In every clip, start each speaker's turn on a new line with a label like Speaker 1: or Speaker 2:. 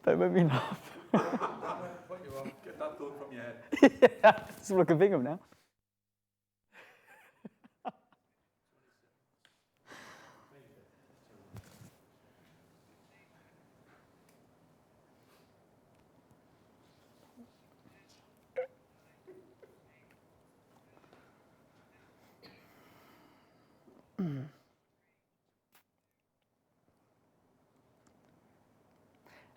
Speaker 1: Don't make me laugh.
Speaker 2: What you want? Get that thought from your head.
Speaker 1: Yeah, it's like a Bingham now.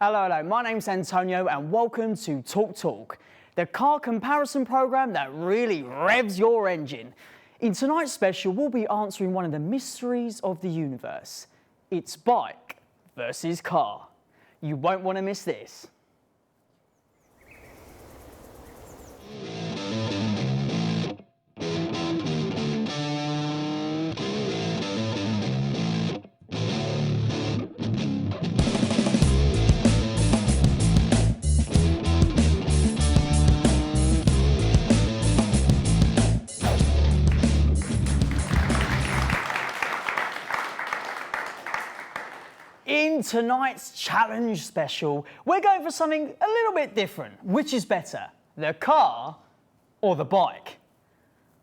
Speaker 1: Hello, my name's Antonio and welcome to Talk Talk, the car comparison program that really revs your engine. In tonight's special, we'll be answering one of the mysteries of the universe. It's bike versus car. You won't want to miss this. In tonight's challenge special, we're going for something a little bit different. Which is better, the car or the bike?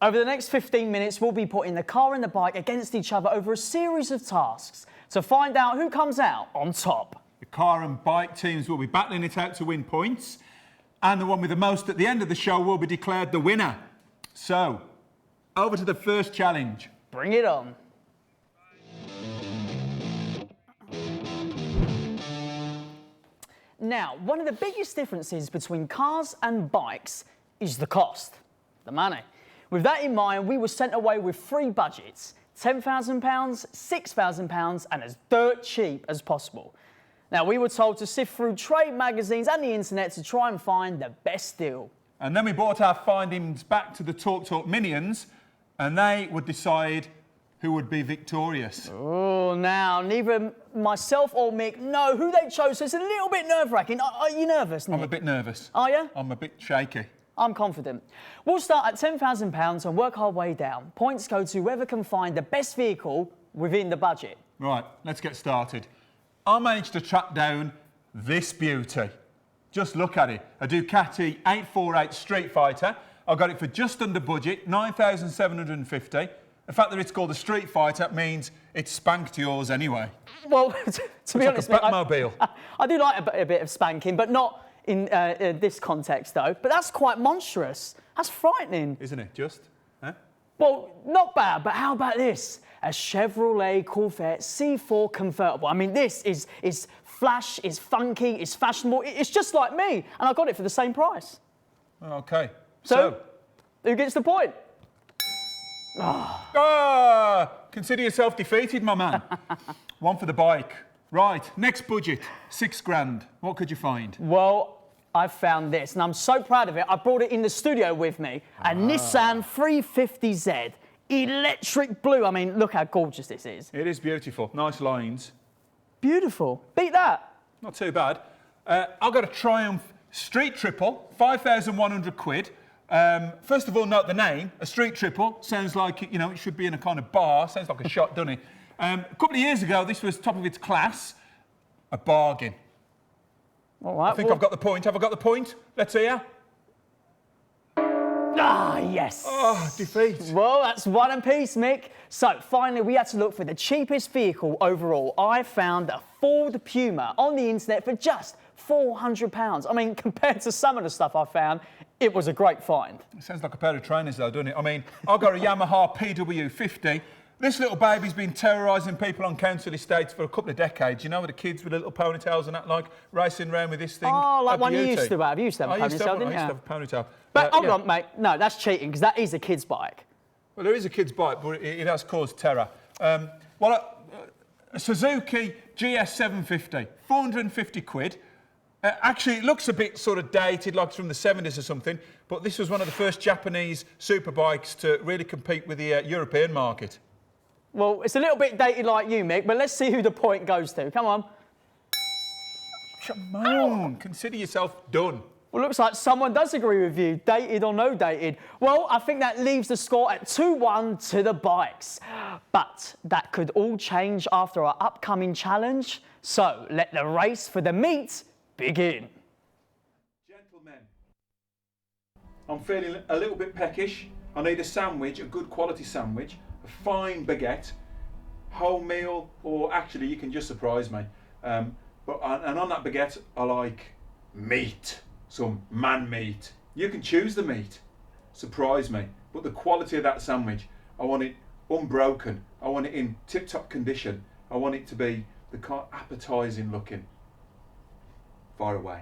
Speaker 1: Over the next 15 minutes, we'll be putting the car and the bike against each other over a series of tasks to find out who comes out on top.
Speaker 2: The car and bike teams will be battling it out to win points, and the one with the most at the end of the show will be declared the winner. So, over to the first challenge.
Speaker 1: Bring it on. Now, one of the biggest differences between cars and bikes is the cost, the money. With that in mind, we were sent away with three budgets: £10,000, £6,000 and as dirt cheap as possible. Now, we were told to sift through trade magazines and the internet to try and find the best deal.
Speaker 2: And then we brought our findings back to the Talk Talk minions, and they would decide who would be victorious.
Speaker 1: Oh, now, neither myself or Mick know who they chose, so it's a little bit nerve-wracking. Are you nervous, Nick?
Speaker 2: I'm a bit nervous.
Speaker 1: Are you?
Speaker 2: I'm a bit shaky.
Speaker 1: I'm confident. We'll start at £10,000 and work our way down. Points go to whoever can find the best vehicle within the budget.
Speaker 2: Right, let's get started. I managed to track down this beauty. Just look at it. A Ducati 848 Street Fighter. I got it for just under budget, £9,750. The fact that it's called a Street Fighter means it's spanked yours anyway.
Speaker 1: Well, to be honest,
Speaker 2: like a Batmobile.
Speaker 1: I do like a bit of spanking, but not in this context, though. But that's quite monstrous. That's frightening.
Speaker 2: Isn't it, just? Huh?
Speaker 1: Well, not bad, but how about this? A Chevrolet Corvette C4 convertible. I mean, this is flash, it's funky, it's fashionable. It's just like me, and I got it for the same price.
Speaker 2: Okay.
Speaker 1: So who gets the point?
Speaker 2: Consider yourself defeated, my man. One for the bike. Right, next budget, £6,000. What could you find?
Speaker 1: Well, I found this, and I'm so proud of it. I brought it in the studio with me. A Nissan 350Z, electric blue. I mean, look how gorgeous this is.
Speaker 2: It is beautiful. Nice lines.
Speaker 1: Beautiful. Beat that.
Speaker 2: Not too bad. I've got a Triumph Street Triple, £5,100. First of all, note the name. A Street Triple sounds like, it should be in a kind of bar. Sounds like a shot, doesn't it? A couple of years ago, this was top of its class. A bargain.
Speaker 1: All right.
Speaker 2: I think I've got the point. Have I got the point? Let's hear.
Speaker 1: Ah, yes.
Speaker 2: Oh, defeat.
Speaker 1: Well, that's one apiece, Mick. So, finally, we had to look for the cheapest vehicle overall. I found a Ford Puma on the internet for just £400. I mean, compared to some of the stuff I found, it was a great find.
Speaker 2: It sounds like a pair of trainers, though, doesn't it? I mean, I've got a Yamaha PW50. This little baby's been terrorising people on council estates for a couple of decades. You know, with the kids with the little ponytails and that, like, racing around with this thing.
Speaker 1: Oh, like one you used to have. You used to have a ponytail, didn't you?
Speaker 2: I used to have a ponytail.
Speaker 1: But hold on, mate. No, that's cheating, because that is a kid's bike.
Speaker 2: Well, there is a kid's bike, but it has caused terror. A Suzuki GS750, £450. Actually, it looks a bit sort of dated, like it's from the 70s or something, but this was one of the first Japanese superbikes to really compete with the European market.
Speaker 1: Well, it's a little bit dated like you, Mick, but let's see who the point goes to. Come on.
Speaker 2: Come on, consider yourself done.
Speaker 1: Well, looks like someone does agree with you, dated or no dated. Well, I think that leaves the score at 2-1 to the bikes. But that could all change after our upcoming challenge. So let the race for the meat begin.
Speaker 2: Gentlemen, I'm feeling a little bit peckish. I need a sandwich, a good quality sandwich, a fine baguette, wholemeal, or actually you can just surprise me. And on that baguette, I like meat, some man meat. You can choose the meat, surprise me. But the quality of that sandwich, I want it unbroken. I want it in tip-top condition. I want it to be the kind of appetising looking. Far away.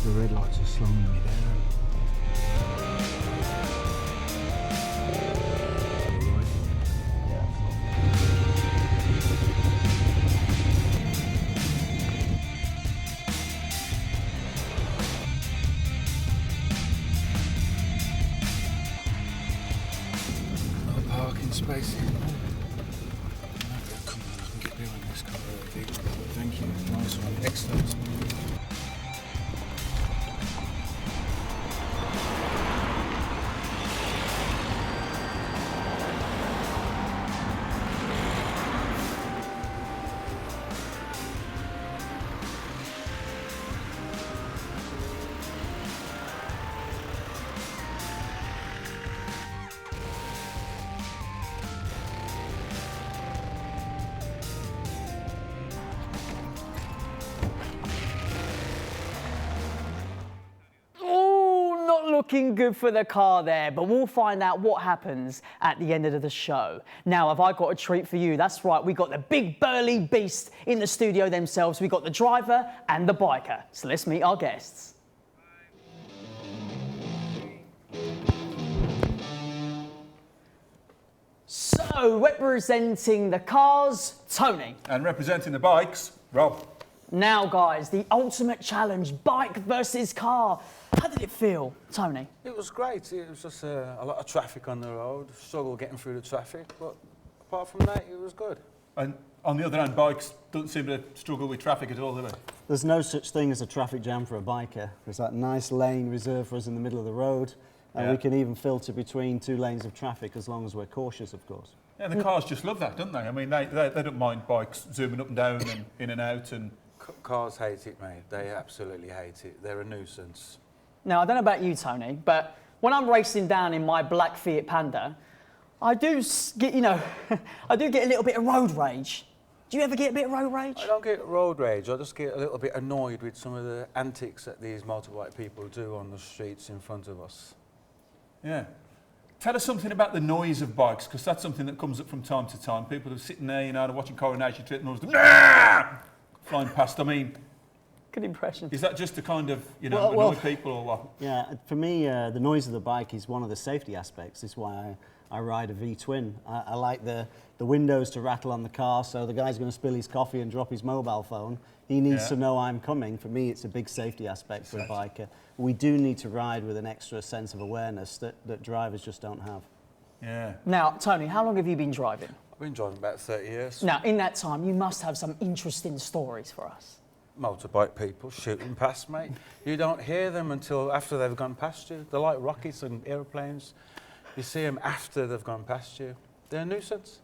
Speaker 3: The red lights are slowing me down. No parking space here. Come on, I can get behind this car. Thank you. Nice one. Excellent.
Speaker 1: Looking good for the car there, but we'll find out what happens at the end of the show. Now, have I got a treat for you? That's right, we got the big burly beast in the studio themselves. We got the driver and the biker. So let's meet our guests. So, representing the cars, Tony.
Speaker 2: And representing the bikes, Rob.
Speaker 1: Now, guys, the ultimate challenge, bike versus car. How did it feel, Tony?
Speaker 3: It was great. It was just a lot of traffic on the road, struggle getting through the traffic, but apart from that, it was good.
Speaker 2: And on the other hand, bikes don't seem to struggle with traffic at all, do they?
Speaker 4: There's no such thing as a traffic jam for a biker. There's that nice lane reserved for us in the middle of the road, and we can even filter between two lanes of traffic as long as we're cautious, of course.
Speaker 2: Yeah, the cars just love that, don't they? I mean, they don't mind bikes zooming up and down and in and out. And
Speaker 3: Cars hate it, mate. They absolutely hate it. They're a nuisance.
Speaker 1: Now, I don't know about you, Tony, but when I'm racing down in my black Fiat Panda, I do get, I do get a little bit of road rage. Do you ever get a bit of road rage?
Speaker 3: I don't get road rage. I just get a little bit annoyed with some of the antics that these motorbike people do on the streets in front of us.
Speaker 2: yeah. Tell us something about the noise of bikes, because that's something that comes up from time to time. People are sitting there, they're watching Coronation Street and all flying past. I mean,
Speaker 1: Good impression.
Speaker 2: is that just to kind of,
Speaker 4: Well,
Speaker 2: annoy people or what?
Speaker 4: Yeah, for me, the noise of the bike is one of the safety aspects. It's why I ride a V-twin. I like the windows to rattle on the car, so the guy's going to spill his coffee and drop his mobile phone. He needs to know I'm coming. For me, it's a big safety aspect for a biker. We do need to ride with an extra sense of awareness that drivers just don't have.
Speaker 2: Yeah.
Speaker 1: Now, Tony, how long have you been driving?
Speaker 3: I've been driving about 30 years.
Speaker 1: Now, in that time, you must have some interesting stories for us.
Speaker 3: Motorbike people shooting past, mate. You don't hear them until after they've gone past you. They're like rockets and aeroplanes. You see them after they've gone past you. They're a nuisance.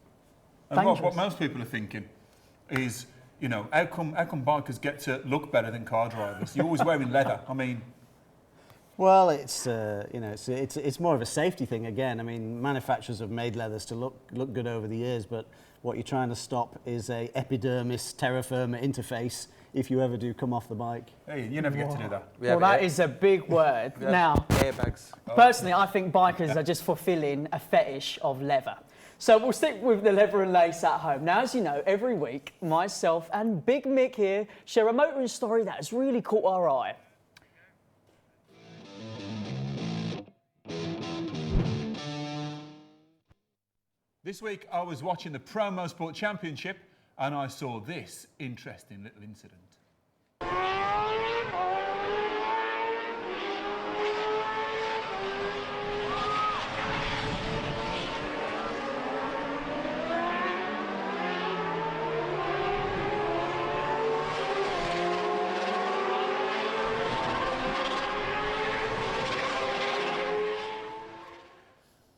Speaker 2: And what most people are thinking is, you know, how come bikers get to look better than car drivers? You're always wearing leather. I mean,
Speaker 4: Well, it's you know, it's more of a safety thing again. I mean, manufacturers have made leathers to look good over the years, but what you're trying to stop is a epidermis terra firma interface if you ever do come off the bike.
Speaker 2: hey, you never get to do that.
Speaker 1: Well, that is a big word. Now,
Speaker 3: airbags.
Speaker 1: personally, I think bikers are just fulfilling a fetish of leather. So we'll stick with the leather and lace at home. Now, as you know, every week, myself and Big Mick here share a motoring story that has really caught our eye.
Speaker 2: This week I was watching the Pro Motorsport Championship and I saw this interesting little incident.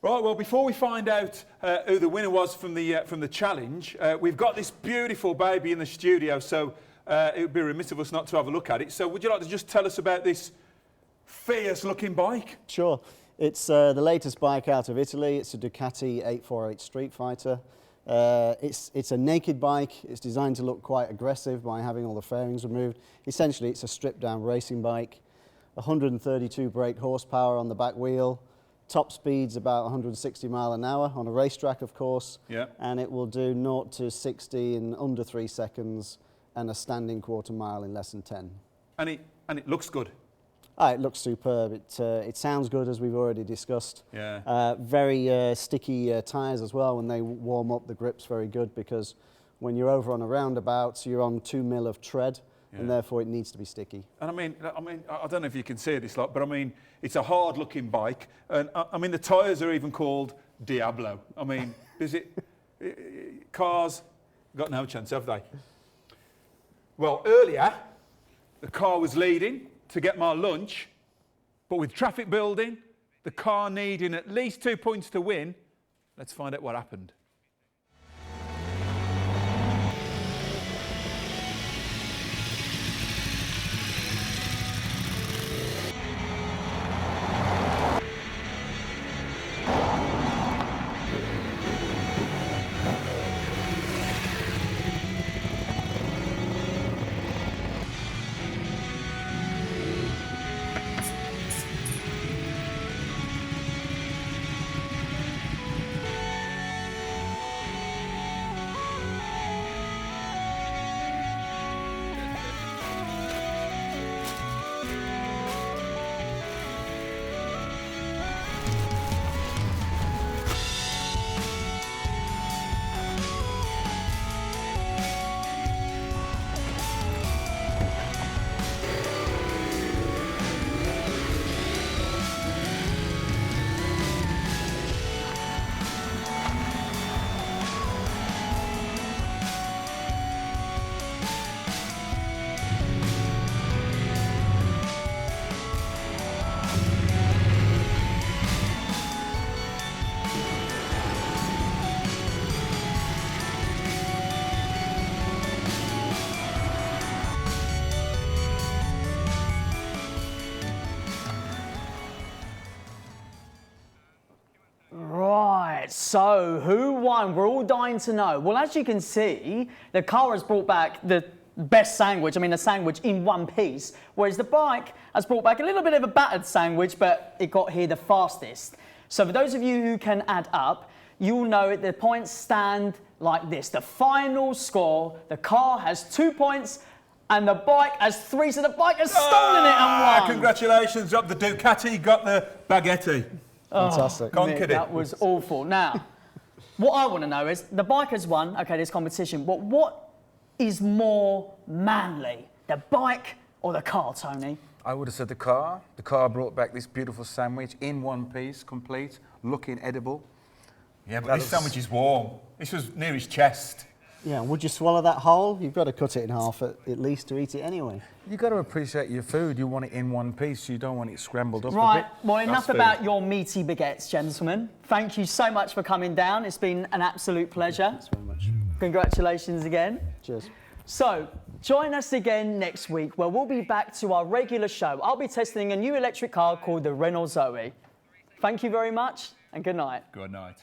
Speaker 2: Right, well, before we find out who the winner was from the challenge, we've got this beautiful baby in the studio, so it would be remiss of us not to have a look at it. So would you like to just tell us about this fierce-looking bike?
Speaker 4: Sure. It's the latest bike out of Italy. It's a Ducati 848 Street Fighter. It's a naked bike. It's designed to look quite aggressive by having all the fairings removed. Essentially, it's a stripped-down racing bike. 132 brake horsepower on the back wheel. Top speed's about 160 mile an hour on a racetrack, of course.
Speaker 2: Yeah.
Speaker 4: And it will do 0 to 60 in under 3 seconds and a standing quarter mile in less than 10.
Speaker 2: And it looks good.
Speaker 4: It looks superb. It sounds good, as we've already discussed.
Speaker 2: Yeah.
Speaker 4: Very sticky tyres as well. When they warm up, the grip's very good because when you're over on a roundabout, you're on 2 mil of tread.
Speaker 2: Yeah.
Speaker 4: And therefore it needs to be sticky.
Speaker 2: And I mean, I don't know if you can see this lot, but I mean, it's a hard-looking bike, and I mean, the tyres are even called Diablo. I mean, cars got no chance, have they? Well, earlier, the car was leading to get my lunch, but with traffic building, the car needing at least 2 points to win, let's find out what happened.
Speaker 1: So, who won? We're all dying to know. Well, as you can see, the car has brought back the best sandwich, a sandwich in one piece, whereas the bike has brought back a little bit of a battered sandwich, but it got here the fastest. So for those of you who can add up, you'll know that the points stand like this. The final score, the car has 2 points and the bike has 3, so the bike has stolen it and won.
Speaker 2: Congratulations, the Ducati got the baguette.
Speaker 4: Fantastic.
Speaker 2: Conquered it.
Speaker 1: That was awful. Now, what I want to know is, the bike has won, okay, this competition, but what is more manly, the bike or the car, Tony?
Speaker 3: I would have said the car. The car brought back this beautiful sandwich in one piece, complete, looking edible.
Speaker 2: Yeah, but this sandwich is warm. This was near his chest.
Speaker 4: Yeah, would you swallow that whole? You've got to cut it in half at least to eat it anyway.
Speaker 3: You've got to appreciate your food. You want it in one piece. You don't want it scrambled up a
Speaker 1: Right,
Speaker 3: bit.
Speaker 1: well, enough
Speaker 2: food.
Speaker 1: about your meaty baguettes, gentlemen. Thank you so much for coming down. It's been an absolute pleasure.
Speaker 4: Thanks very much.
Speaker 1: Congratulations again.
Speaker 4: Cheers.
Speaker 1: So, join us again next week where we'll be back to our regular show. I'll be testing a new electric car called the Renault Zoe. Thank you very much and good night.
Speaker 2: Good night.